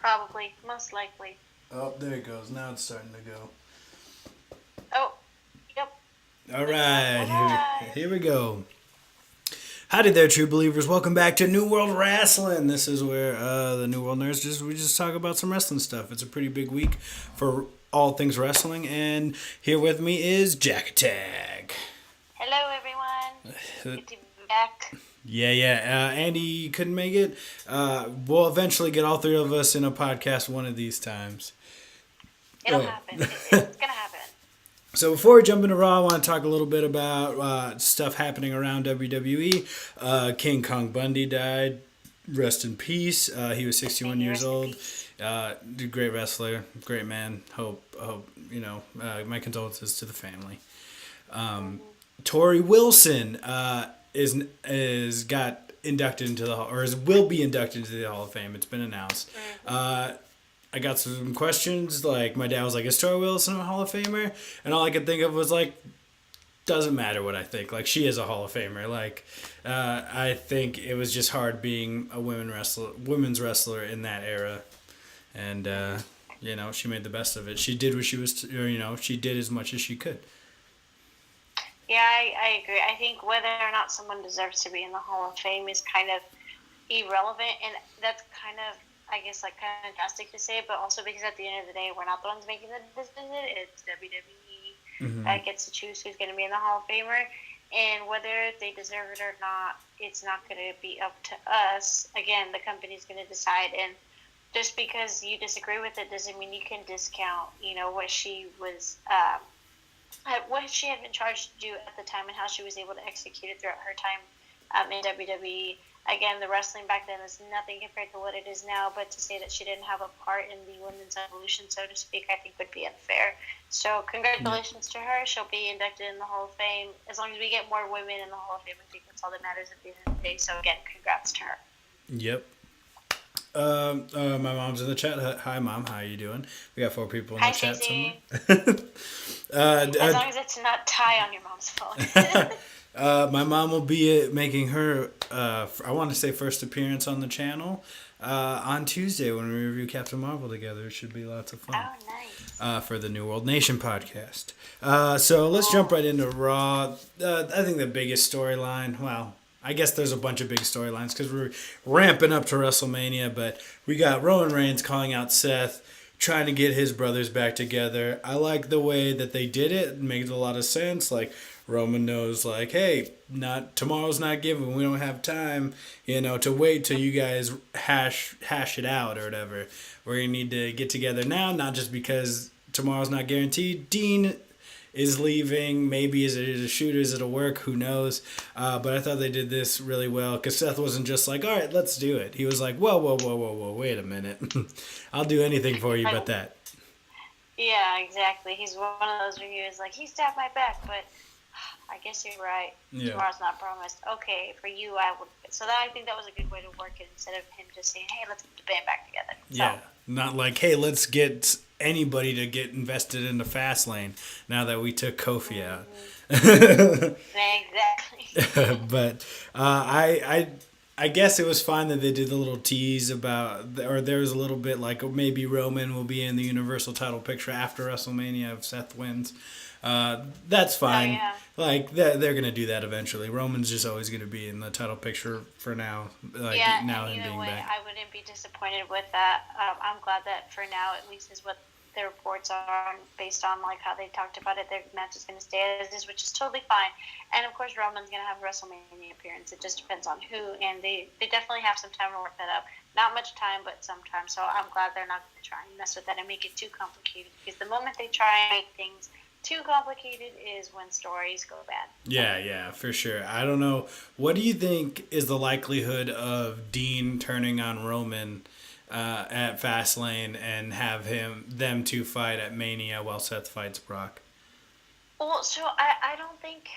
Probably, most likely. Oh, there it goes. Now it's starting to go. Oh, yep. All Looks like we're right, live. here we go. Howdy there, true believers. Welcome back to New World Wrestling. This is where the New World Nerds we just talk about some wrestling stuff. It's a pretty big week for all things wrestling, and here with me is Jack Attack. Hello, everyone. Good to be back. Yeah. Andy couldn't make it. We'll eventually get all three of us in a podcast one of these times. It'll happen. It's gonna happen. So before we jump into Raw, I want to talk a little bit about stuff happening around WWE. King Kong Bundy died. Rest in peace. He was 61 years old. Great wrestler, great man. Hope my condolences to the family. Tori Wilson is got inducted into the will be inducted into the Hall of Fame. It's been announced. I got some questions. Like, my dad was like, is Tori Wilson a Hall of Famer? And all I could think of was, like, doesn't matter what I think. Like, she is a Hall of Famer. Like, I think it was just hard being a women's wrestler in that era. And, she made the best of it. She did what she was, she did as much as she could. Yeah, I agree. I think whether or not someone deserves to be in the Hall of Fame is kind of irrelevant, and that's kind of, I guess, like, kind of drastic to say, but also because at the end of the day, we're not the ones making the decision. It's WWE that gets to choose who's going to be in the Hall of Famer, and whether they deserve it or not, it's not going to be up to us. Again, the company's going to decide, and just because you disagree with it doesn't mean you can discount, what she was, what she had been charged to do at the time and how she was able to execute it throughout her time in WWE. Again, the wrestling back then is nothing compared to what it is now, but to say that she didn't have a part in the women's evolution, so to speak, I think would be unfair. So congratulations to her. She'll be inducted in the Hall of Fame. As long as we get more women in the Hall of Fame, I think that's all that matters at the end of the day. So again, congrats to her. Yep. My mom's in the chat. Hi, Mom. How are you doing? We got 4 people in Hi, the chat Susie. somewhere. As long as it's not Ty on your mom's phone. My mom will be making her, I want to say, first appearance on the channel on Tuesday when we review Captain Marvel together. It should be lots of fun. Oh, nice. For the New World Nation podcast. So let's jump right into Raw. I think the biggest storyline, well, I guess there's a bunch of big storylines because we're ramping up to WrestleMania, but we got Roman Reigns calling out Seth, trying to get his brothers back together. I like the way that they did it. It made a lot of sense. Like, Roman knows, like, hey, tomorrow's not given. We don't have time, to wait till you guys hash it out or whatever. We're gonna need to get together now, not just because tomorrow's not guaranteed. Dean is leaving. Maybe is it a shoot? Is it a work? Who knows? But I thought they did this really well because Seth wasn't just like, all right, let's do it. He was like, whoa, wait a minute. I'll do anything for you but that. Yeah, exactly. He's one of those reviews like, he stabbed my back, but I guess you're right. Yeah. Tomorrow's not promised. Okay, for you, I would. So I think that was a good way to work it instead of him just saying, hey, let's get the band back together. So. Yeah, not like, hey, let's get anybody to get invested into Fastlane now that we took Kofi out. Exactly. But I guess it was fine that they did the little tease about, or there was a little bit like maybe Roman will be in the Universal title picture after WrestleMania if Seth wins. That's fine. Oh, yeah. Like, they're going to do that eventually. Roman's just always going to be in the title picture for now. Like, yeah, now and him either being way, back. I wouldn't be disappointed with that. I'm glad that for now, at least, is what the reports are based on, like, how they talked about it. Their match is going to stay as is, which is totally fine. And, of course, Roman's going to have a WrestleMania appearance. It just depends on who, and they definitely have some time to work that up. Not much time, but some time. So I'm glad they're not going to try and mess with that and make it too complicated, because the moment they try and make things too complicated is when stories go bad. Yeah, for sure. I don't know. What do you think is the likelihood of Dean turning on Roman at Fastlane and have them two fight at Mania while Seth fights Brock? Well, so I don't think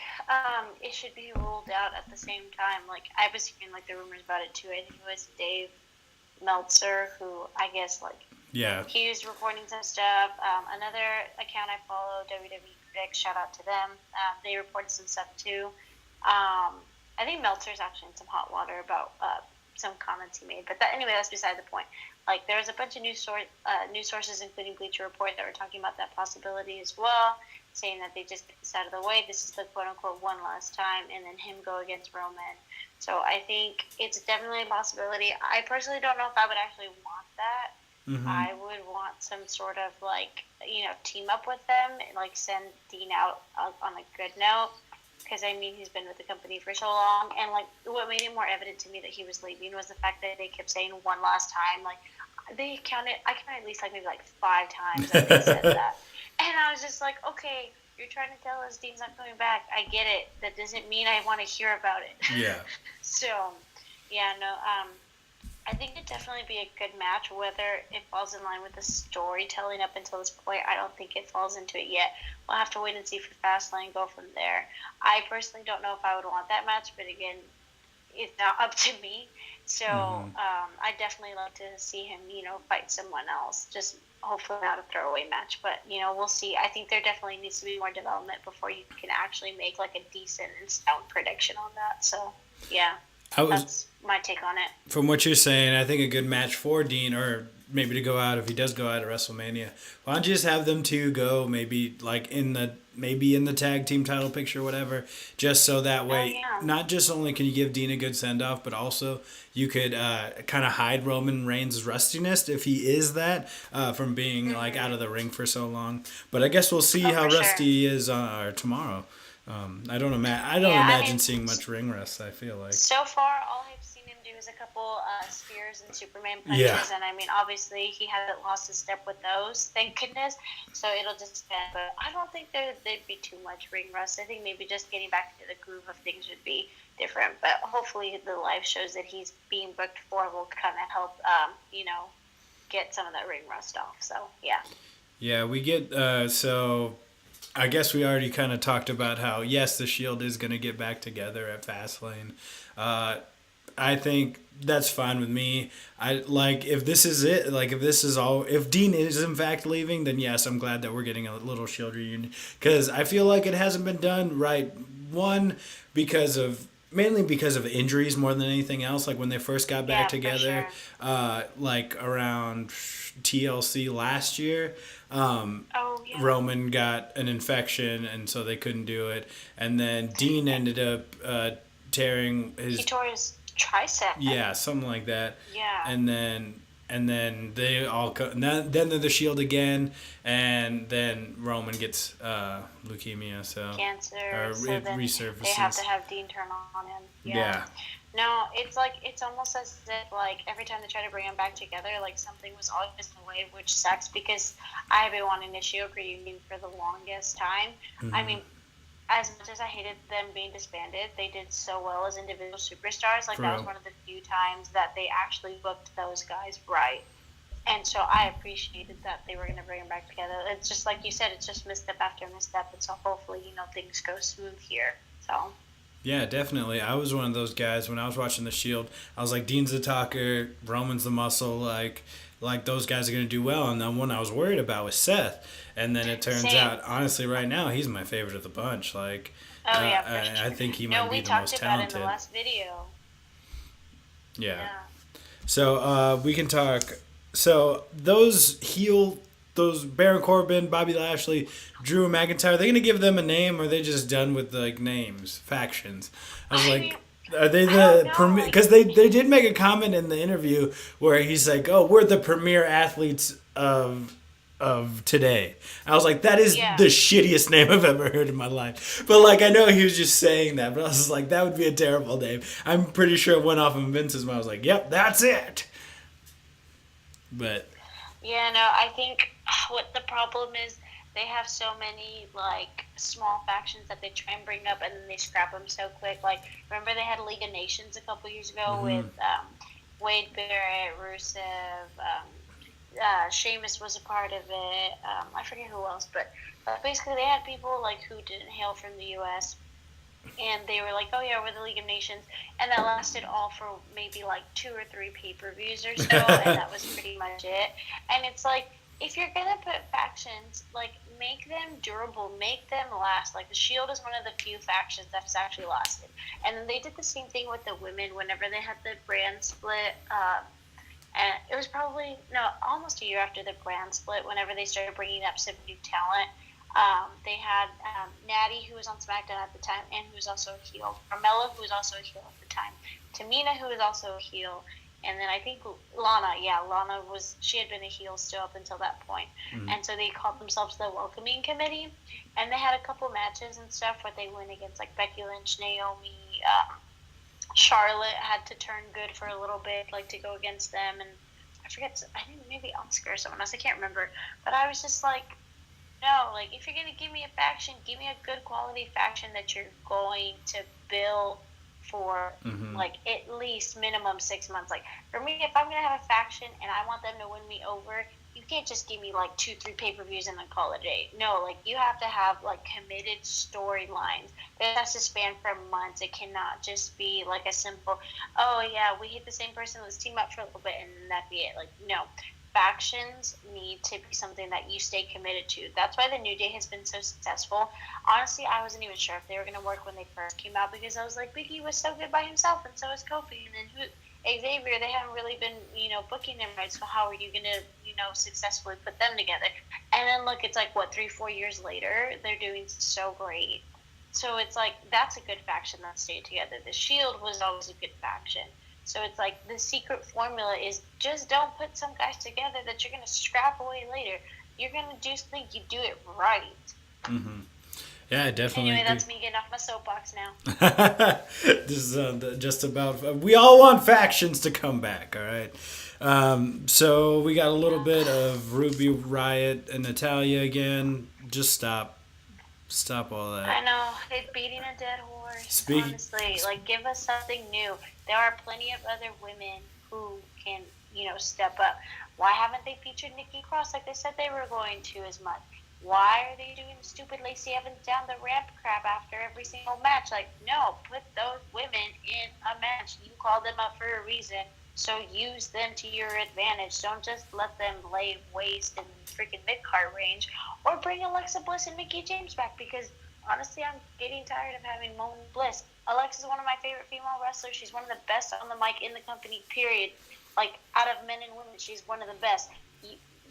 it should be ruled out at the same time. Like, I was hearing, like, the rumors about it too. I think it was Dave Meltzer, who I guess, like, yeah, he was reporting some stuff. Another account I follow, WWE Critics, shout out to them. They reported some stuff too. I think Meltzer's actually in some hot water about some comments he made. But anyway, that's beside the point. Like, there's a bunch of news sources, including Bleacher Report, that were talking about that possibility as well, saying that they just get this out of the way. This is the quote-unquote one last time, and then him go against Roman. So I think it's definitely a possibility. I personally don't know if I would actually want that. Mm-hmm. I would want some sort of, like, team up with them, and, like, send Dean out on a good note. Because, I mean, he's been with the company for so long. And, like, what made it more evident to me that he was leaving was the fact that they kept saying one last time. Like, I counted at least, like, maybe, like, 5 times that they said that. And I was just like, okay, you're trying to tell us Dean's not coming back. I get it. That doesn't mean I want to hear about it. Yeah. So, yeah, no, I think it'd definitely be a good match. Whether it falls in line with the storytelling up until this point, I don't think it falls into it yet. We'll have to wait and see for Fastlane and go from there. I personally don't know if I would want that match, but again, it's not up to me. So I'd definitely love to see him, fight someone else. Just hopefully not a throwaway match, but, we'll see. I think there definitely needs to be more development before you can actually make, like, a decent and sound prediction on that. So, yeah. That's my take on it. From what you're saying, I think a good match for Dean, or maybe to go out if he does go out at WrestleMania. Why don't you just have them two go maybe like in the tag team title picture or whatever, just so that way not just only can you give Dean a good send off, but also you could kind of hide Roman Reigns' rustiness if he is that from being like out of the ring for so long. But I guess we'll see how rusty he is tomorrow. I don't imagine seeing much ring rust. I feel like so far all I've seen him do is a couple spears and Superman punches, and I mean obviously he hasn't lost a step with those, thank goodness. So it'll just depend, but I don't think there'd be too much ring rust. I think maybe just getting back into the groove of things would be different. But hopefully the live shows that he's being booked for will kind of help, get some of that ring rust off. So yeah. Yeah, we get so. I guess we already kind of talked about how, yes, the Shield is going to get back together at Fastlane. I think that's fine with me. If this is it, if Dean is in fact leaving, then yes, I'm glad that we're getting a little Shield reunion. Because I feel like it hasn't been done right. One, mainly because of injuries more than anything else. Like when they first got back together, like around TLC last year, Roman got an infection and so they couldn't do it, and then Dean ended up tearing his. He tore his tricep. Yeah, something like that. Yeah. And then they all then they're the Shield again, and then Roman gets leukemia, so cancer, so then resurfaces. They have to have Dean turn on him. Yeah. No, it's almost as if like every time they try to bring them back together, like something was always in the way, which sucks because I've been wanting a Shield reunion for the longest time. Mm-hmm. I mean, as much as I hated them being disbanded, they did so well as individual superstars. Like, that was one of the few times that they actually booked those guys right. And so I appreciated that they were going to bring them back together. It's just like you said, it's just misstep after misstep. And so hopefully, things go smooth here. So. Yeah, definitely. I was one of those guys when I was watching The Shield. I was like, Dean's the talker, Roman's the muscle. Like those guys are going to do well. And the one I was worried about was Seth. And then it turns out, honestly, right now, he's my favorite of the bunch. Like, I think he might be the most talented. No, we talked about it in the last video. Yeah. So we can talk. So those Baron Corbin, Bobby Lashley, Drew McIntyre, are they going to give them a name, or are they just done with like names, factions? I was like, are they the premier? Because they did make a comment in the interview where he's like, "Oh, we're the premier athletes of today." I was like, that is the shittiest name I've ever heard in my life. But like, I know he was just saying that, but I was like, that would be a terrible name. I'm pretty sure it went off in Vince's mouth. I was like, yep, that's it. But yeah, no, I think what the problem is, they have so many like small factions that they try and bring up and then they scrap them so quick. Like, remember they had League of Nations a couple years ago with Wade Barrett, Rusev, Sheamus was a part of it. I forget who else, but basically they had people like who didn't hail from the U.S. and they were like, "Oh yeah, we're the League of Nations," and that lasted all for maybe like 2 or 3 pay-per-views or so, and that was pretty much it. And it's like, if you're gonna put factions, like, make them durable, make them last. Like the Shield is one of the few factions that's actually lasted. And then they did the same thing with the women whenever they had the brand split. And it was probably no, almost a year after the brand split. Whenever they started bringing up some new talent, they had Natty, who was on SmackDown at the time, and who was also a heel. Carmella, who was also a heel at the time. Tamina, who was also a heel. And then I think Lana she had been a heel still up until that point. Mm-hmm. And so they called themselves the Welcoming Committee. And they had a couple matches and stuff where they went against like Becky Lynch, Naomi, Charlotte had to turn good for a little bit, like to go against them. And I think maybe Oscar or someone else, I can't remember. But I was just like, no, like if you're going to give me a faction, give me a good quality faction that you're going to build for like at least minimum 6 months. Like for me, if I'm gonna have a faction and I want them to win me over, you can't just give me like 2-3 pay-per-views and then call it a day. No, like you have to have like committed storylines that has to span for months. It cannot just be like a simple, oh yeah, we hate the same person, let's team up for a little bit and then that be it. Like no, factions need to be something that you stay committed to. That's why the New Day has been so successful. Honestly, I wasn't even sure if they were going to work when they first came out because I was like, Big E was so good by himself and so is Kofi. And then Xavier, they haven't really been, booking them right. So how are you going to, successfully put them together? And then look, it's like, 3-4 years later, they're doing so great. So it's like, that's a good faction that stayed together. The Shield was always a good faction. So it's like the secret formula is just don't put some guys together that you're going to scrap away later. You're going to do something, you do it right. Mm-hmm. Yeah, definitely. Anyway, that's me getting off my soapbox now. This is just about. We all want factions to come back, all right? So we got a little bit of Ruby Riott and Natalya again. Just stop all that. I know, it's beating a dead horse. Honestly, like give us something new. There are plenty of other women who can, step up. Why haven't they featured Nikki Cross like they said they were going to as much? Why are they doing stupid Lacey Evans down the ramp crap after every single match? Like, no, put those women in a match. You called them up for a reason, so use them to your advantage. Don't just let them lay waste in freaking mid-card range. Or bring Alexa Bliss and Mickie James back, because honestly, I'm getting tired of having Mona Bliss. Alexa's one of my favorite female wrestlers. She's one of the best on the mic in the company, period. Like, out of men and women, she's one of the best.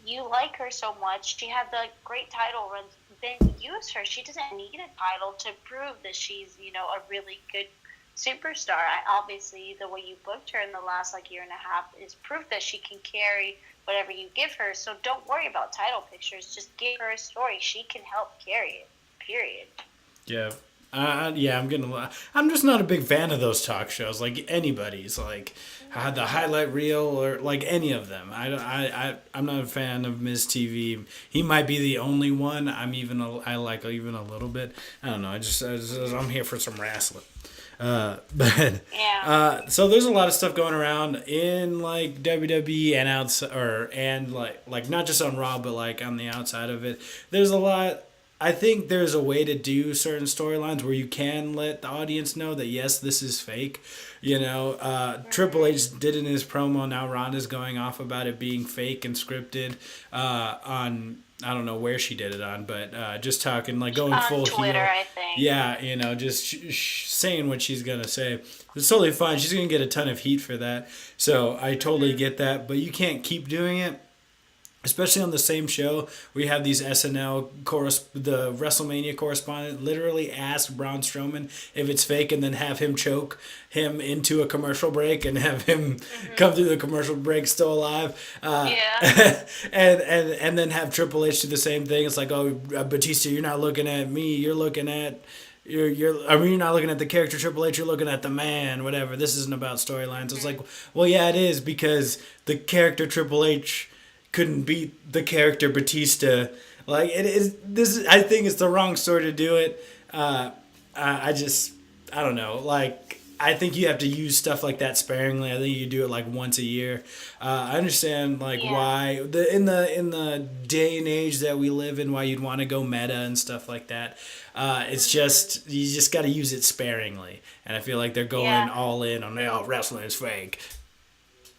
You like her so much. She had the great title runs. Then use her. She doesn't need a title to prove that she's, a really good superstar. Obviously, the way you booked her in the last, year and a half is proof that she can carry whatever you give her. So don't worry about title pictures. Just give her a story. She can help carry it, period. Yeah. I'm just not a big fan of those talk shows. Like anybody's, the highlight reel or any of them. I'm not a fan of Miz TV. He might be the only one. I like even a little bit. I don't know. I'm here for some wrestling. But yeah. So there's a lot of stuff going around in WWE and outside, and not just on Raw, but on the outside of it. There's a lot. I think there's a way to do certain storylines where you can let the audience know that, yes, this is fake. Triple H did in his promo. Now Ronda's going off about it being fake and scripted on, I don't know where she did it on, but just talking, going on full Twitter, heel. I think. Yeah, just saying what she's going to say. It's totally fine. She's going to get a ton of heat for that. So I totally get that. But you can't keep doing it. Especially on the same show, we have these SNL the WrestleMania correspondent literally ask Braun Strowman if it's fake, and then have him choke him into a commercial break and have him come through the commercial break still alive. Yeah. and then have Triple H do the same thing. It's like, oh, Batista, you're not looking at me. You're looking at. You're not looking at the character Triple H. You're looking at the man. Whatever. This isn't about storylines. It's like, well, yeah, it is, because the character Triple H couldn't beat the character Batista. It is this. I think it's the wrong story to do it. I don't know. I think you have to use stuff like that sparingly. I think you do it once a year. I understand why in the day and age that we live in, why you'd want to go meta and stuff like that. It's just you just got to use it sparingly, and I feel like they're going all in on wrestling is fake.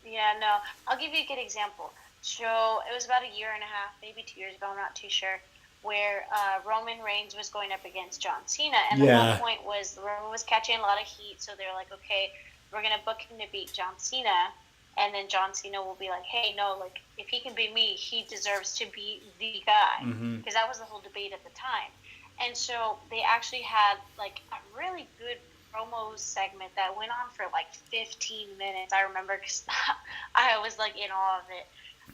Yeah, no. I'll give you a good example. So it was about a year and a half, maybe 2 years ago, I'm not too sure. where Roman Reigns was going up against John Cena, and the whole Yeah. point was Roman was catching a lot of heat, so they're like, okay, we're gonna book him to beat John Cena, and then John Cena will be like, hey, no, like if he can beat me, he deserves to be the guy, Mm-hmm. because that was the whole debate at the time, and so they actually had like a really good promo segment that went on for like 15 minutes. I remember because I was like in awe of it,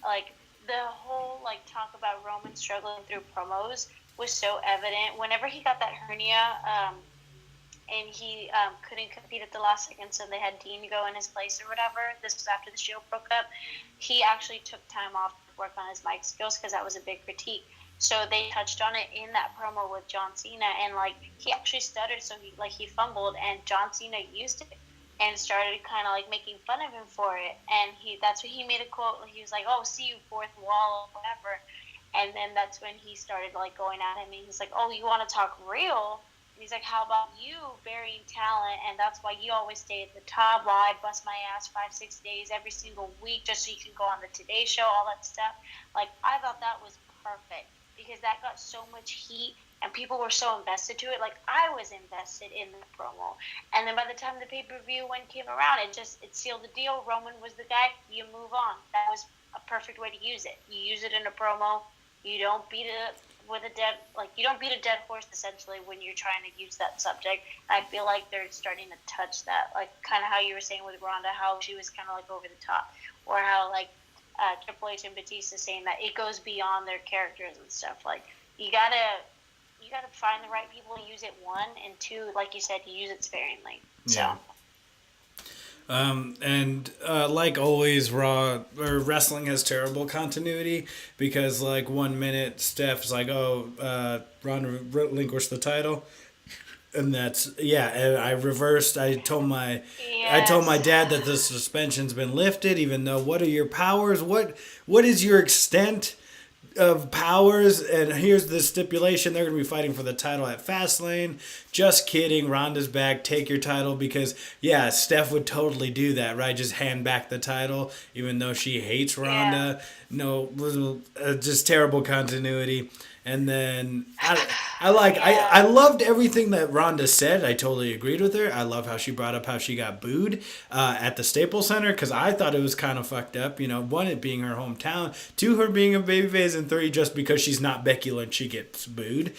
like the whole like talk about Roman struggling through promos was so evident. Whenever he got that hernia, and he couldn't compete at the last second, so they had Dean go in his place or whatever. This was after the Shield broke up. He actually took time off to work on his mic skills because that was a big critique. So they touched on it in that promo with John Cena, and like he actually stuttered, so he fumbled, and John Cena used it and started kind of like making fun of him for it. And that's when he made a quote. He was like, "Oh, see you, fourth wall, or whatever." And then that's when he started like going at him, and he's like, "Oh, you want to talk real?" And he's like, "How about you burying talent? And that's why you always stay at the top. While I bust my ass 5-6 days every single week just so you can go on the Today Show, all that stuff." Like I thought that was perfect because that got so much heat and people were so invested to it. Like I was invested in the promo, and then by the time the pay-per-view one came around, it sealed the deal. Roman was the guy. You move on. That was a perfect way to use it. You use it in a promo. You don't beat it with a dead, like you don't beat a dead horse essentially when you're trying to use that subject. I feel like they're starting to touch that, like kind of how you were saying with Ronda, how she was kind of like over the top, or how like Triple H and Batista saying that it goes beyond their characters and stuff. Like you gotta find the right people to use it. One and two, like you said, you use it sparingly. So. Yeah. And like always, Raw or wrestling has terrible continuity because like 1 minute Steph's like, "Oh, Ronda relinquished the title," and that's yeah. And I reversed. I told my Yes. dad that the suspension's been lifted. Even though, what are your powers? What is your extent of powers? And here's the stipulation: they're going to be fighting for the title at Fastlane. Just kidding. Ronda's back. Take your title because yeah, Steph would totally do that, right? Just hand back the title, even though she hates Yeah. Ronda. No, just terrible continuity. And then I Yeah. loved everything that Rhonda said. I totally agreed with her. I love how she brought up how she got booed at the Staples Center because I thought it was kind of fucked up. You know, one, it being her hometown, two, her being a babyface, and three, just because she's not Becky Lynch, she gets booed.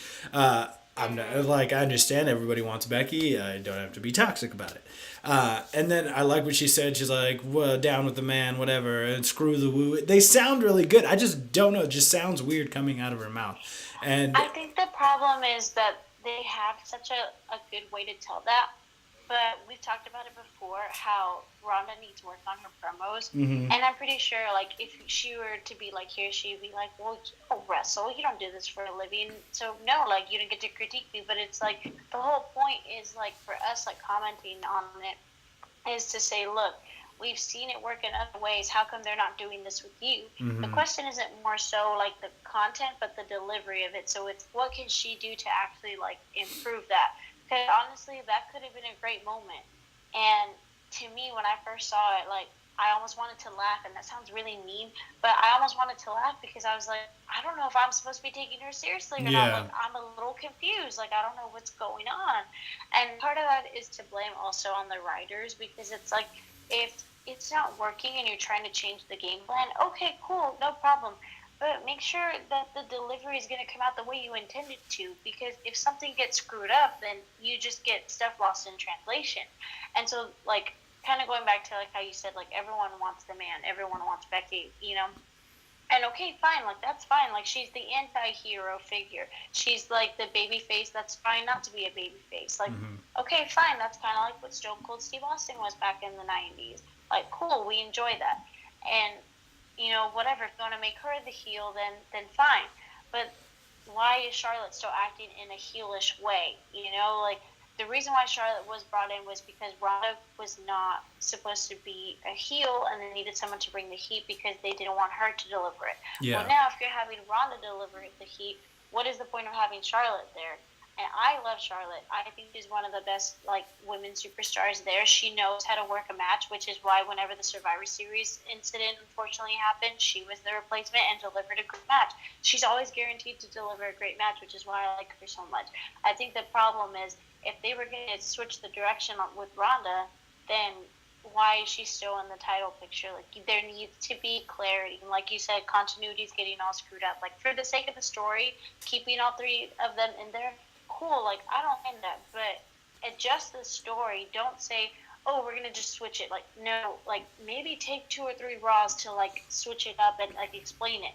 I'm not, like, I understand everybody wants Becky. I don't have to be toxic about it. And then I like what she said. She's like, well, down with the man, whatever, and screw the woo. They sound really good. I just don't know. It just sounds weird coming out of her mouth. And I think the problem is that they have such a good way to tell that. But we've talked about it before how Rhonda needs work on her promos. mm-hmm. And I'm pretty sure, like, if she were to be like here, she'd be like, well, you don't wrestle. You don't do this for a living. So, no, like, you don't get to critique me. But it's like the whole point is, like, for us, like, commenting on it is to say, look, we've seen it work in other ways. How come they're not doing this with you? Mm-hmm. The question isn't more so like the content, but the delivery of it. So it's what can she do to actually like improve that? Because honestly, that could have been a great moment. And to me, when I first saw it, like I almost wanted to laugh, and that sounds really mean, but I almost wanted to laugh because I was like, I don't know if I'm supposed to be taking her seriously or not. Yeah. Like I'm a little confused. Like I don't know what's going on. And part of that is to blame also on the writers because it's like if it's not working and you're trying to change the game plan, okay, cool, no problem. But make sure that the delivery is going to come out the way you intended to, because if something gets screwed up, then you just get stuff lost in translation. And so, like, kind of going back to like how you said, like everyone wants the man, everyone wants Becky, you know. And okay, fine, like that's fine. Like she's the anti-hero figure. She's like the baby face. That's fine not to be a baby face. Like, Mm-hmm. okay, fine. That's kind of like what Stone Cold Steve Austin was back in the '90s. Like, cool, we enjoy that. And you know, whatever. If you want to make her the heel, then fine. But why is Charlotte still acting in a heelish way? You know, like the reason why Charlotte was brought in was because Ronda was not supposed to be a heel, and they needed someone to bring the heat because they didn't want her to deliver it. Yeah. Well, now if you're having Ronda deliver the heat, what is the point of having Charlotte there? And I love Charlotte. I think she's one of the best like women superstars there. She knows how to work a match, which is why whenever the Survivor Series incident unfortunately happened, she was the replacement and delivered a great match. She's always guaranteed to deliver a great match, which is why I like her so much. I think the problem is if they were going to switch the direction with Ronda, then why is she still in the title picture? Like there needs to be clarity. And like you said, continuity is getting all screwed up. Like for the sake of the story, keeping all three of them in there, cool. Like I don't mind that, but adjust the story. Don't say, oh, we're gonna just switch it. Like no, like maybe take 2 or 3 Raws to like switch it up and like explain it.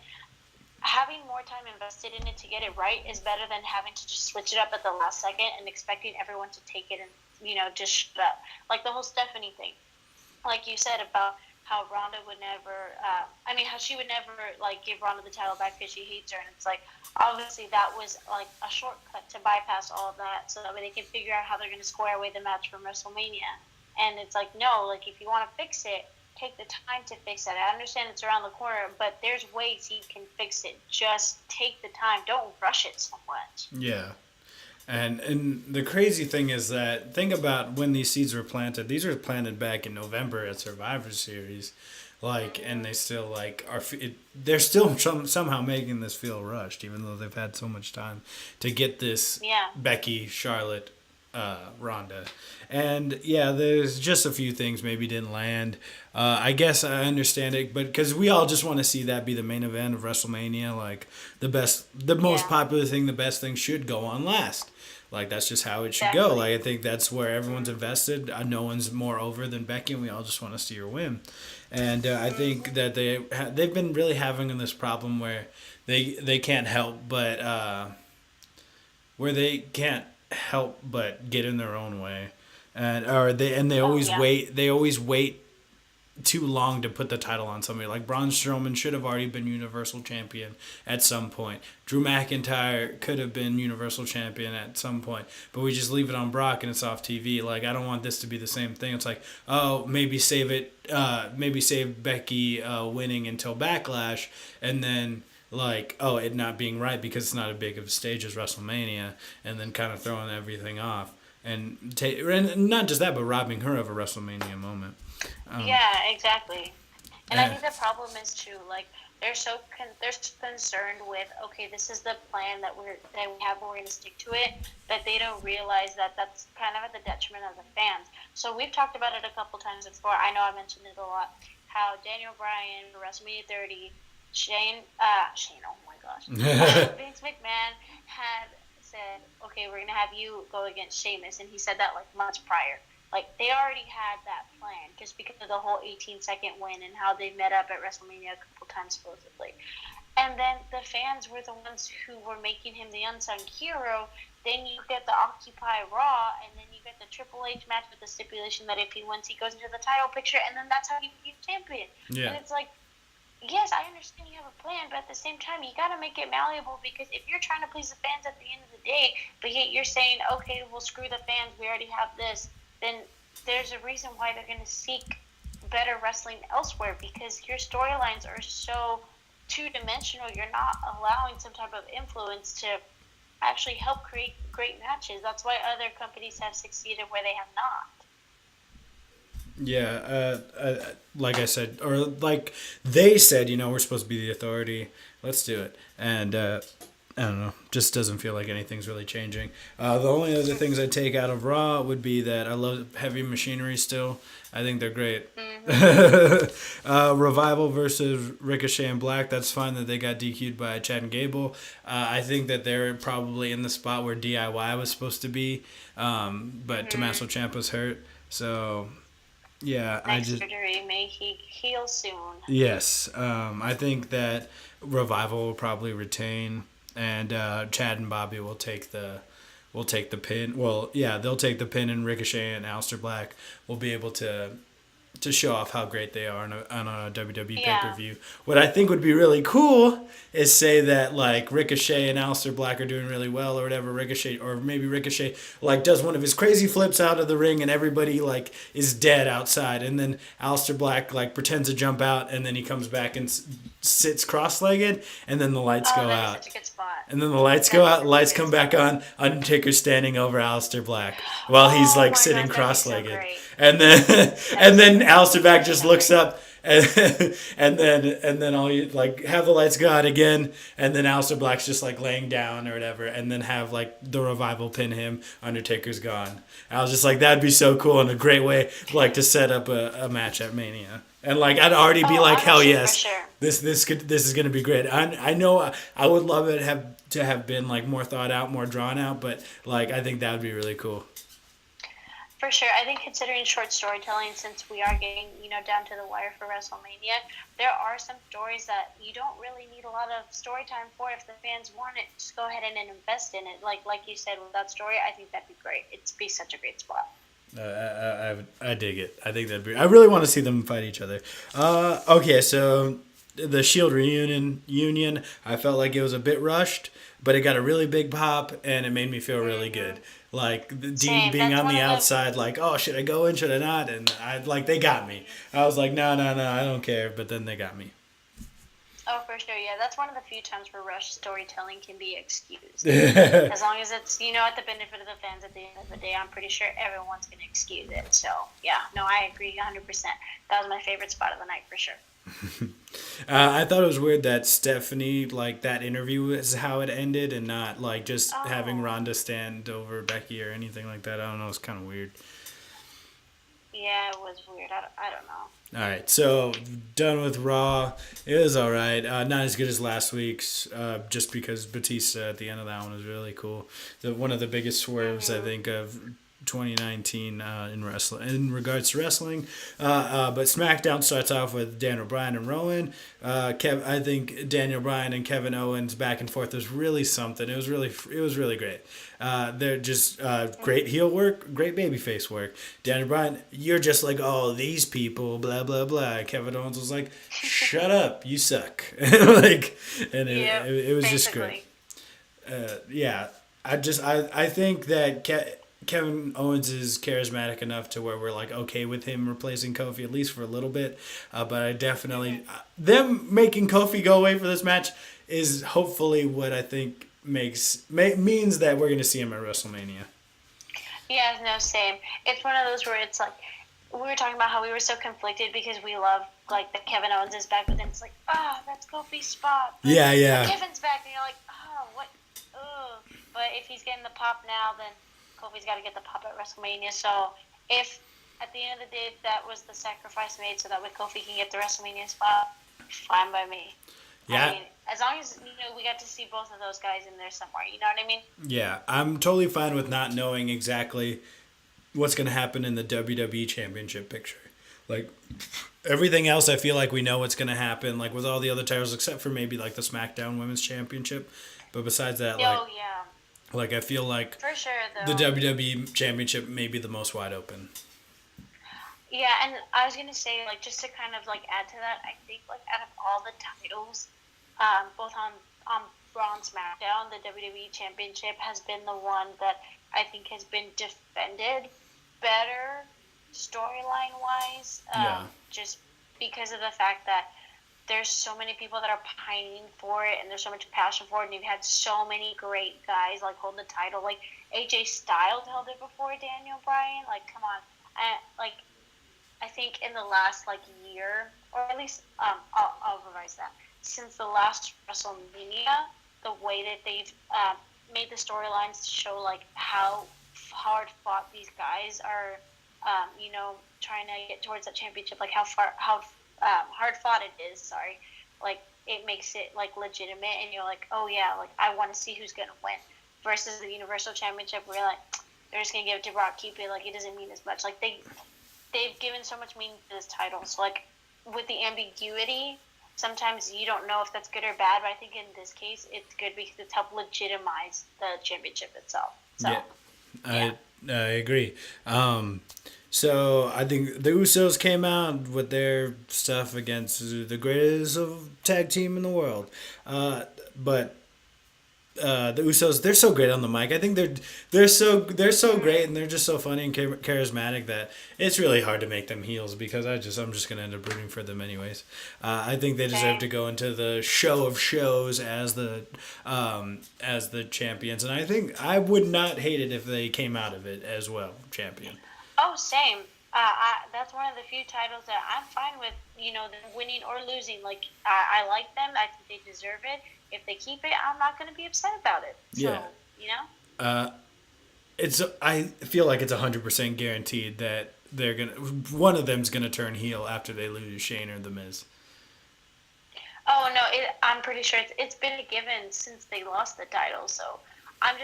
Having more time invested in it to get it right is better than having to just switch it up at the last second and expecting everyone to take it and just shut up. Like the whole Stephanie thing, like you said about how Ronda would never, how she would never like give Ronda the title back because she hates her, and it's like obviously that was like a shortcut to bypass all of that, so that way they can figure out how they're going to square away the match from WrestleMania. And it's like no, like if you want to fix it, take the time to fix it. I understand it's around the corner, but there's ways you can fix it. Just take the time. Don't rush it so much. Yeah. And the crazy thing is that think about when these seeds were planted. These were planted back in November at Survivor Series, like, and they still like they're still somehow making this feel rushed, even though they've had so much time to get this Becky, Charlotte, Ronda, and yeah, there's just a few things maybe didn't land. I guess I understand it, but because we all just want to see that be the main event of WrestleMania, like the most popular thing, the best thing should go on last. Like that's just how it should go. Like I think that's where everyone's invested. No one's more over than Becky, and we all just want to see her win. And I think that they've been really having this problem where they can't help but get in their own way, and they always wait. They always wait too long to put the title on somebody. Like Braun Strowman should have already been Universal Champion at some point. Drew McIntyre could have been Universal Champion at some point, but we just leave it on Brock and it's off TV. Like I don't want this to be the same thing. It's like, oh, maybe save it. Maybe save Becky winning until Backlash, and then like, oh, it not being right because it's not as big of a stage as WrestleMania, and then kind of throwing everything off. And not just that, but robbing her of a WrestleMania moment. Yeah, exactly. And I think the problem is too, like they're concerned with, okay, this is the plan that we have, we're going to stick to it, that they don't realize that that's kind of at the detriment of the fans. So we've talked about it a couple times before. I know I mentioned it a lot. How Daniel Bryan, WrestleMania 30, Shane, oh my gosh, Vince McMahon had said, okay, we're going to have you go against Sheamus, and he said that like months prior. Like, they already had that plan just because of the whole 18-second win and how they met up at WrestleMania a couple times, supposedly. And then the fans were the ones who were making him the unsung hero. Then you get the Occupy Raw, and then you get the Triple H match with the stipulation that if he wins, he goes into the title picture, and then that's how he becomes champion. Yeah. And it's like, yes, I understand you have a plan, but at the same time, you got to make it malleable, because if you're trying to please the fans at the end of the day, but yet you're saying, okay, well, screw the fans, we already have this, then there's a reason why they're going to seek better wrestling elsewhere, because your storylines are so two-dimensional. You're not allowing some type of influence to actually help create great matches. That's why other companies have succeeded where they have not. Yeah, like I said, or like they said, we're supposed to be the authority. Let's do it. And I don't know, just doesn't feel like anything's really changing. The only other things I take out of Raw would be that I love Heavy Machinery still. I think they're great. Revival versus Ricochet and Black, that's fine that they got DQ'd by Chad and Gable. I think that they're probably in the spot where DIY was supposed to be, but Tommaso Ciampa's hurt. So, yeah. Surgery, may he heal soon. Yes. I think that Revival will probably retain. And Chad and Bobby will take the pin. Well, yeah, they'll take the pin, and Ricochet and Aleister Black will be able to show off how great they are on a WWE pay-per-view. What I think would be really cool is say that like Ricochet and Aleister Black are doing really well or whatever. Ricochet like does one of his crazy flips out of the ring and everybody like is dead outside, and then Aleister Black like pretends to jump out, and then he comes back and sits cross-legged, and then the lights go out. That's such a good spot. And then the lights go out, lights come back on. Undertaker's standing over Aleister Black while he's Oh like my sitting god, that'd be so cross-legged, great. and then That'd and be then so great. Aleister Black That'd be just so looks great. up, and and then all you like have the lights go out again, and then Aleister Black's just like laying down or whatever, and then have like the revival pin him. Undertaker's gone. I was just like, that'd be so cool and a great way like to set up a match at Mania. And like I'd already be Oh, like, hell honestly, for yes, sure. this is gonna be great. I know I would love it to have been like more thought out, more drawn out, but like I think that would be really cool. For sure. I think considering short storytelling, since we are getting, down to the wire for WrestleMania, there are some stories that you don't really need a lot of story time for. If the fans want it, just go ahead and invest in it. Like you said, with that story, I think that'd be great. It'd be such a great spot. I dig it. I think that'd be. I really want to see them fight each other. Okay, so the Shield reunion, I felt like it was a bit rushed, but it got a really big pop, and it made me feel really good. Like the Dean Same. being That's on one the of the. outside, like, oh, should I go in? Should I not? And I like they got me. I was like, no, no, no, I don't care. But then they got me. Oh, for sure. Yeah, that's one of the few times where rush storytelling can be excused. Yeah, As long as it's, at the benefit of the fans at the end of the day, I'm pretty sure everyone's going to excuse it. So, yeah, no, I agree 100%. That was my favorite spot of the night for sure. I thought it was weird that Stephanie, like that interview is how it ended, and not like just having Oh, Ronda stand over Becky or anything like that. I don't know. It's kind of weird. yeah, it was weird. I don't know. All right, so done with Raw. It was all right. Not as good as last week's, just because Batista at the end of that one was really cool. One of the biggest swerves I Mm-hmm. think of 2019 in wrestling, in regards to wrestling. But SmackDown starts off with Daniel Bryan and Rowan. I think Daniel Bryan and Kevin Owens back and forth was really something. It was really great. They're just great heel work, great babyface work. Daniel Bryan, you're just like all these people, blah blah blah. Kevin Owens was like, "Shut up, you suck." like, and Yep, it was just great. basically. Yeah, I think that Kevin Owens is charismatic enough to where we're like okay with him replacing Kofi at least for a little bit. But I definitely them making Kofi go away for this match is hopefully what I think means that we're gonna see him at WrestleMania. Yeah, no, same. It's one of those where it's like, we were talking about how we were so conflicted because we love, like, that Kevin Owens is back, but then it's like, that's Kofi's spot. Yeah, But yeah, Kevin's back, and you're like, what? Ugh. But if he's getting the pop now, then Kofi's got to get the pop at WrestleMania. So if at the end of the day that was the sacrifice made so that way Kofi can get the WrestleMania spot, fine by me. I yeah. mean, as long as we got to see both of those guys in there somewhere, you know what I mean? Yeah, I'm totally fine with not knowing exactly what's going to happen in the WWE Championship picture. Like everything else, I feel like we know what's going to happen. Like with all the other titles, except for maybe like the SmackDown Women's Championship. But besides that, Oh yeah, like I feel like for sure the though. WWE Championship may be the most wide open. Yeah, and I was gonna say, like, just to kind of like add to that, I think like out of all the titles, both on Raw and SmackDown, the WWE Championship has been the one that I think has been defended better storyline wise. Yeah, Just because of the fact that there's so many people that are pining for it, and there's so much passion for it, and you've had so many great guys like hold the title, like AJ Styles held it before Daniel Bryan. Like, come on, like I think in the last like year, or at least I'll revise that. Since the last WrestleMania, the way that they've made the storylines show like how hard fought these guys are, trying to get towards that championship, like how hard fought it is. Sorry, like it makes it like legitimate, and you're like, oh yeah, like I want to see who's gonna win. Versus the Universal Championship, where you're like, they're just gonna give it to Brock, keep it, like it doesn't mean as much. Like they've given so much meaning to this title. So, like, with the ambiguity, sometimes you don't know if that's good or bad, but I think in this case, it's good because it's helped legitimize the championship itself. So, yeah, yeah. I agree. So I think the Usos came out with their stuff against the greatest of tag team in the world, but the Usos, they're so great on the mic. I think they're so great, and they're just so funny and charismatic that it's really hard to make them heels because I'm just gonna end up rooting for them anyways. I think they deserve Same. to go into the show of shows as the champions, and I think I would not hate it if they came out of it as well champion. Oh, same. That's one of the few titles that I'm fine with, them winning or losing. Like, I like them. I think they deserve it. If they keep it, I'm not going to be upset about it. So, Yeah. you know? Uh, it's I feel like it's 100% guaranteed that one of them's gonna turn heel after they lose Shane or the Miz. Oh, no, I'm pretty sure it's been a given since they lost the title. So, I'm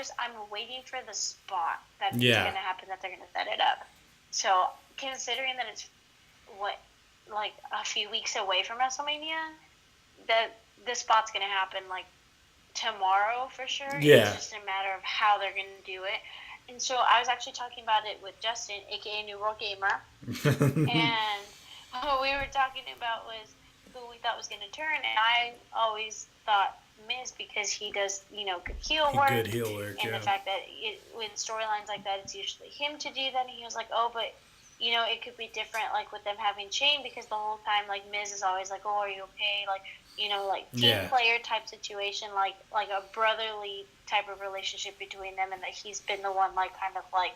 waiting for the spot that's going Yeah. to happen, that they're going to set it up. So, considering that it's, what, like a few weeks away from WrestleMania, that this spot's going to happen, like, tomorrow for sure. Yeah. It's just a matter of how they're going to do it. And so I was actually talking about it with Justin, aka New World Gamer, and what we were talking about was who we thought was going to turn. And I always thought Miz because he does, good heel work. Good heel work. And Yeah. the fact that with storylines like that, it's usually him to do that. And he was like, oh, but it could be different, like with them having Shane, because the whole time, like Miz is always like, oh, are you okay? Like, like team Yeah. player type situation, like a brotherly type of relationship between them, and that he's been the one, like, kind of like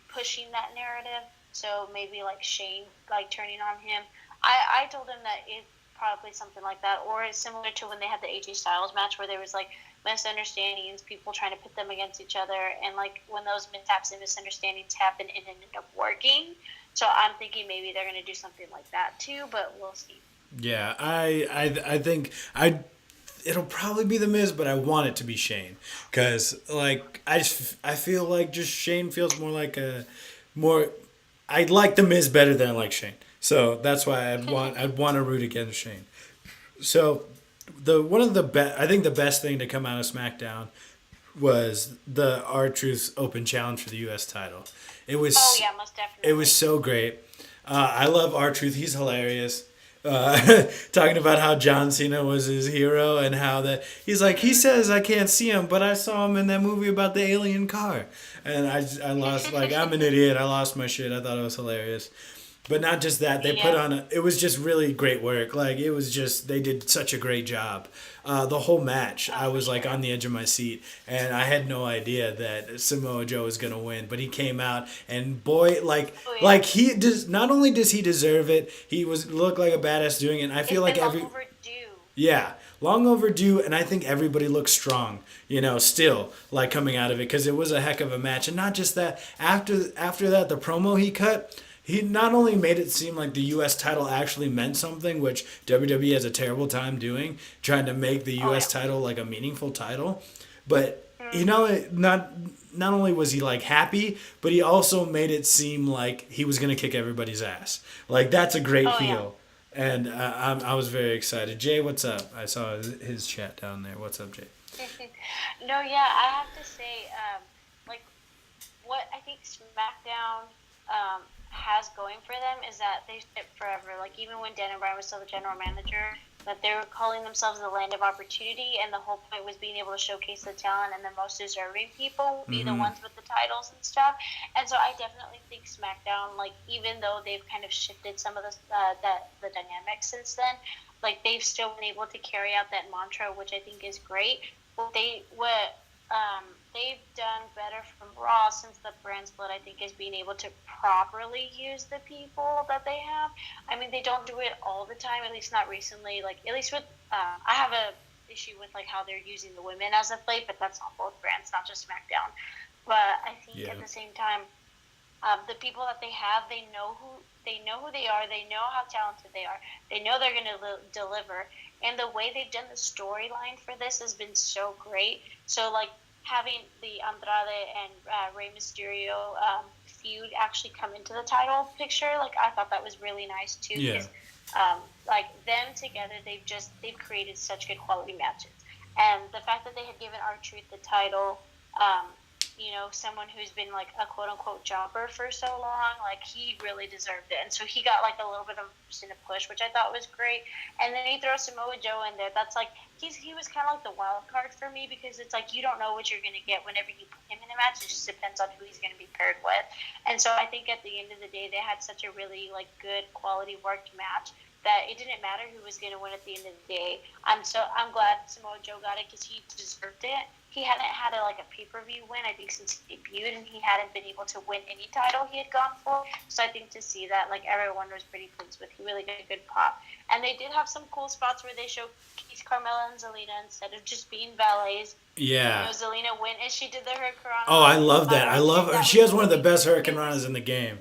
pushing that narrative. So maybe like Shane, like turning on him. I told him that it's probably something like that, or it's similar to when they had the AJ Styles match where there was like misunderstandings, people trying to pit them against each other, and like when those mishaps and misunderstandings happen, it ended up working. So I'm thinking maybe they're gonna do something like that too, but we'll see. Yeah. I think it'll probably be the Miz, but I want it to be Shane because like I feel like just Shane feels more like a more. I like the Miz better than I like Shane, so that's why I'd want to root against Shane. So I think the best thing to come out of SmackDown was the R-Truth Open Challenge for the U.S. title. It was Oh yeah, most definitely. it was so great. I love R-Truth. He's hilarious. Talking about how John Cena was his hero and how that he's like he says I can't see him, but I saw him in that movie about the alien car, and I lost like I'm an idiot. I lost my shit. I thought it was hilarious. But not just that, they put on it was just really great work. Like it was just they did such a great job. The whole match, I was like on the edge of my seat, and I had no idea that Samoa Joe was gonna win. But he came out, and boy, like he does. Not only does he deserve it, he looked like a badass doing it. And I feel It's like been long overdue. yeah, long overdue, and I think everybody looks strong. Still like coming out of it because it was a heck of a match, and not just that. After that, the promo he cut. He not only made it seem like the U.S. title actually meant something, which WWE has a terrible time doing, trying to make the U.S. title like a meaningful title, but not only was he like happy, but he also made it seem like he was gonna kick everybody's ass. Like that's a great heel, and I was very excited. Jay, what's up? I saw his chat down there. What's up, Jay? No, yeah, I have to say, like, what I think SmackDown has going for them is that they sit forever. Like, even when Dan and Bryan was still the general manager, that they were calling themselves the land of opportunity, and the whole point was being able to showcase the talent, and the most deserving people will be the ones with the titles and stuff. And so I definitely think SmackDown, like, even though they've kind of shifted some of the dynamics since then, like, they've still been able to carry out that mantra, which I think is great. They've done better from Raw since the brand split, I think, is being able to properly use the people that they have. I mean, they don't do it all the time, at least not recently. Like, at least with, I have a issue with, like, how they're using the women as of late, but that's on both brands, not just SmackDown. But I think at the same time, the people that they have, they know who they are. They know how talented they are. They know they're going to deliver. And the way they've done the storyline for this has been so great. So, like, having the Andrade and Rey Mysterio feud actually come into the title picture, like, I thought that was really nice too. Yeah. Because, like, them together, they've created such good quality matches. And the fact that they had given R-Truth the title, someone who's been like a quote unquote jobber for so long, like he really deserved it. And so he got like a little bit of a push, which I thought was great. And then he throws Samoa Joe in there. That's like he was kind of like the wild card for me, because it's like you don't know what you're going to get whenever you put him in a match. It just depends on who he's going to be paired with. And so I think at the end of the day, they had such a really like good quality worked match that it didn't matter who was going to win at the end of the day. I'm glad Samoa Joe got it, because he deserved it. He hadn't had a pay-per-view win, I think, since he debuted, and he hadn't been able to win any title he had gone for. So I think to see that, like, everyone was pretty pleased with. He really got a good pop. And they did have some cool spots where they showcased Carmella and Zelina instead of just being valets. Yeah. Zelina went and she did the Hurricane. Oh, I love that. I love her. She has one of the best Hurricane Ranas in the game.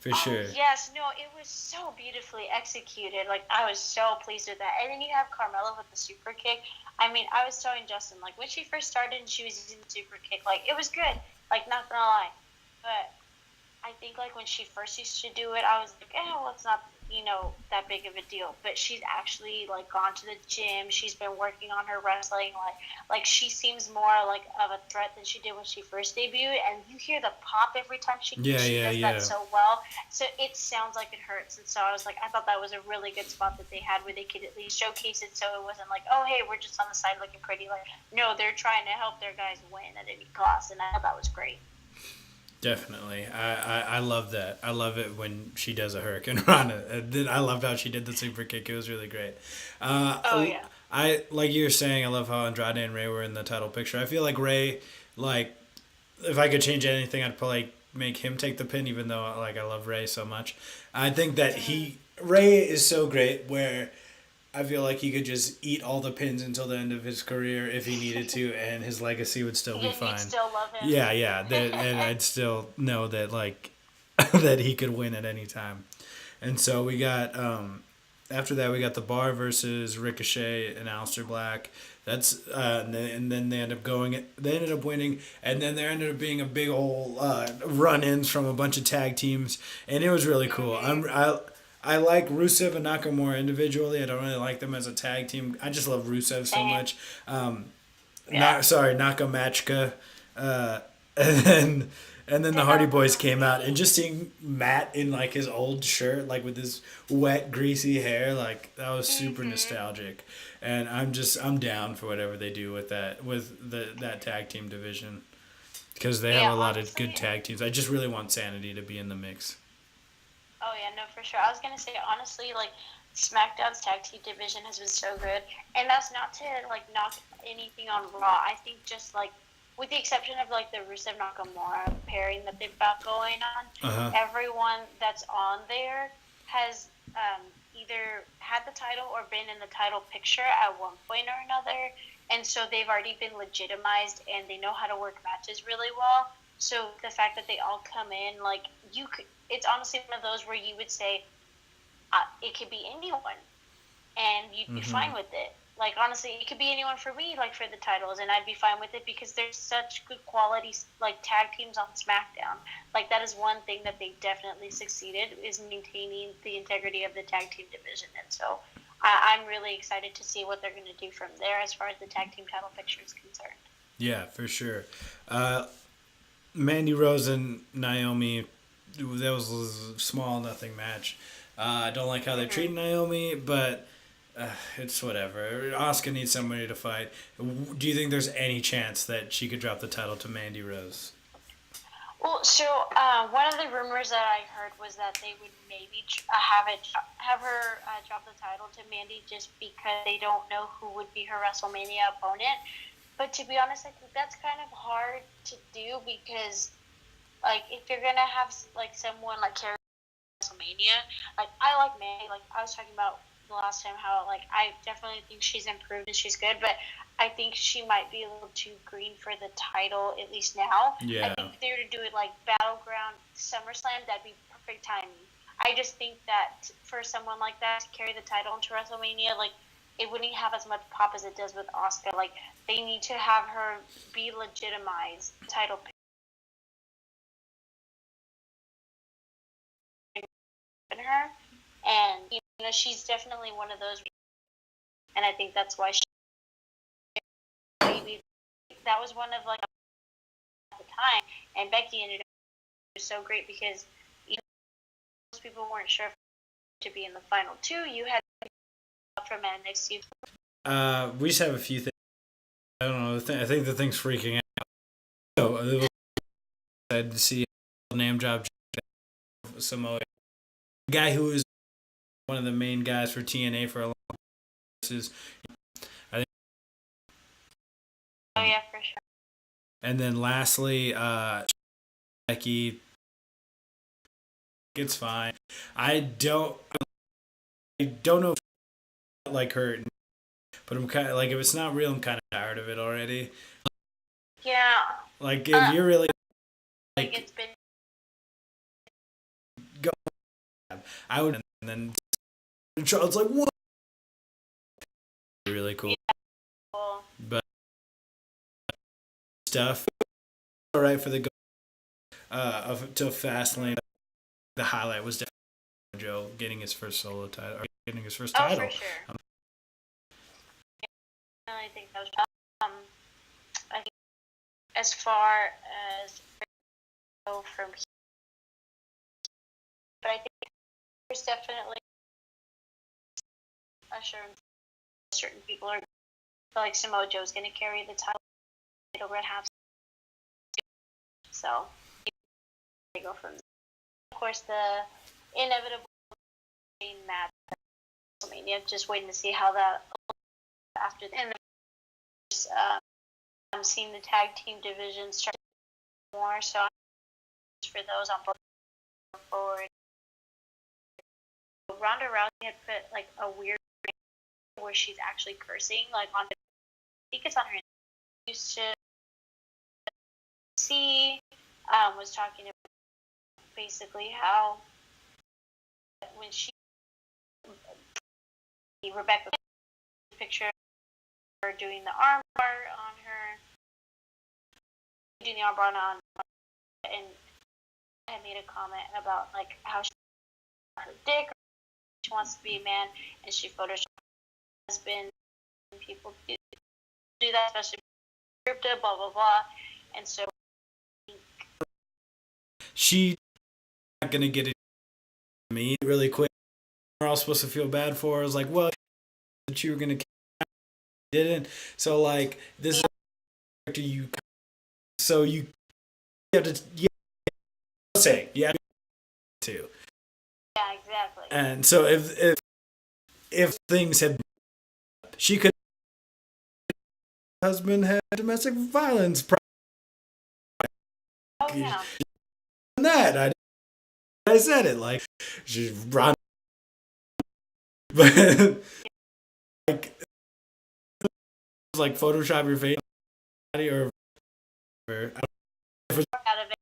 For sure. Yes, no, it was so beautifully executed. Like, I was so pleased with that. And then you have Carmella with the super kick. I mean, I was telling Justin, like, when she first started and she was using the super kick, like, it was good. Like, not gonna lie. But I think, like, when she first used to do it, I was like, well, it's not, that big of a deal. But she's actually, like, gone to the gym. She's been working on her wrestling. Like she seems more, like, of a threat than she did when she first debuted. And you hear the pop every time she does that so well. So it sounds like it hurts. And so I was like, I thought that was a really good spot that they had where they could at least showcase it, so it wasn't like, oh, hey, we're just on the side looking pretty. Like, no, they're trying to help their guys win at any cost. And I thought that was great. Definitely. I love that. I love it when she does a Hurricane Rana. I loved how she did the super kick. It was really great. Yeah. I like you were saying, I love how Andrade and Ray were in the title picture. I feel like Ray, like, if I could change anything, I'd probably make him take the pin, even though, like, I love Ray so much. I think that Ray is so great where I feel like he could just eat all the pins until the end of his career if he needed to, and his legacy would still be fine. You'd still love him. Yeah, and I'd still know that, like, that he could win at any time. And so we got after that we got the Bar versus Ricochet and Aleister Black. That's and then they ended up winning, and then there ended up being a big old run-ins from a bunch of tag teams, and it was really cool. I like Rusev and Nakamura individually. I don't really like them as a tag team. I just love Rusev so much. Nakamachka. And then the Hardy Boys came out, and just seeing Matt in, like, his old shirt, like, with his wet, greasy hair, like, that was super nostalgic. And I'm down for whatever they do with that tag team division, because they have a lot of good tag teams. I just really want Sanity to be in the mix. Oh, yeah, no, for sure. I was going to say, honestly, like, SmackDown's tag team division has been so good. And that's not to, like, knock anything on Raw. I think just, like, with the exception of, like, the Rusev Nakamura pairing that they've got going on, everyone that's on there has either had the title or been in the title picture at one point or another. And so they've already been legitimized, and they know how to work matches really well. So the fact that they all come in, like, it's honestly one of those where you would say it could be anyone, and you'd be fine with it. Like, honestly, it could be anyone for me, like, for the titles, and I'd be fine with it, because there's such good quality, like, tag teams on SmackDown. Like, that is one thing that they definitely succeeded, is maintaining the integrity of the tag team division. And so I'm really excited to see what they're going to do from there as far as the tag team title picture is concerned. Yeah, for sure. Mandy Rose and Naomi, that was a small nothing match. I don't like how they treat Naomi, but it's whatever. Asuka needs somebody to fight. Do you think there's any chance that she could drop the title to Mandy Rose? Well, so one of the rumors that I heard was that they would maybe have her drop the title to Mandy, just because they don't know who would be her WrestleMania opponent. But to be honest, I think that's kind of hard to do, because, like, if you're gonna have, like, someone like carry WrestleMania, like, I like Mandy. Like, I was talking about the last time how, like, I definitely think she's improved and she's good, but I think she might be a little too green for the title, at least now. Yeah. I think if they were to do it like Battleground SummerSlam, that'd be perfect timing. I just think that for someone like that to carry the title into WrestleMania, like, it wouldn't have as much pop as it does with Asuka. Like, they need to have her be legitimized title in her, and she's definitely one of those, and I think that's why maybe that was one of, like, the time. And Becky ended up so great because most people weren't sure if to be in the final two. You had from NXT. We just have a few things. I don't know. I think the thing's freaking out. So it was excited to see name job Samoa, the guy who was one of the main guys for TNA for a long time. I think. Oh yeah, for sure. And then lastly, Becky. It's fine. I don't know if I like her, but I'm kind of like if it's not real, I'm kind of tired of it already. Yeah. Like if you're really like it's been go, I would, and then Charles like what? Really cool. Yeah, cool. But stuff all right for the go to Fastlane. The highlight was definitely Joe getting his first solo title, or getting his first title. For sure. I think that was. I think as far as go from here, but I think there's definitely assurance certain people are like Samoa Joe's going to carry the title over at half. So they go from there. Of course, the inevitable match WrestleMania. Just waiting to see how that after the end. I'm seeing the tag team division start more, so for those on both forward. Ronda Rousey had put like a weird where she's actually cursing, like on. I think it's on her. Used to see was talking about basically how when she Rebecca picture her doing the arm bar on her, doing the arm bar on, and I made a comment about like how she her dick, she wants to be a man, and she photoshopped her husband. People do that, especially scripted, blah blah blah, and so she's not gonna get it me really quick. We're all supposed to feel bad for her. I was like, well, that you were gonna didn't. So like this is after you. So you have to say yeah too. Yeah, exactly. And so if things had, she could. Husband had domestic violence. Oh yeah. That I said it like she's run, but like Photoshop your face or out of it.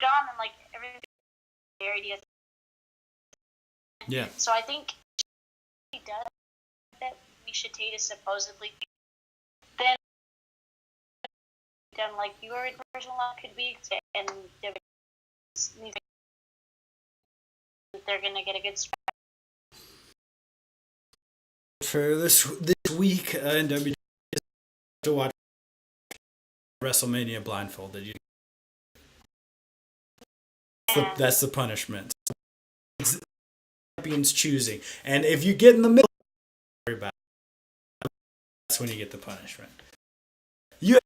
Gone and like everything very yeah. So I think he does that. Misha Tate is supposedly then done like your personal life could be, and they're gonna get a good start. For this week in WWE to watch WrestleMania blindfolded. That's the punishment. It's champions choosing, and if you get in the middle, that's when you get the punishment. You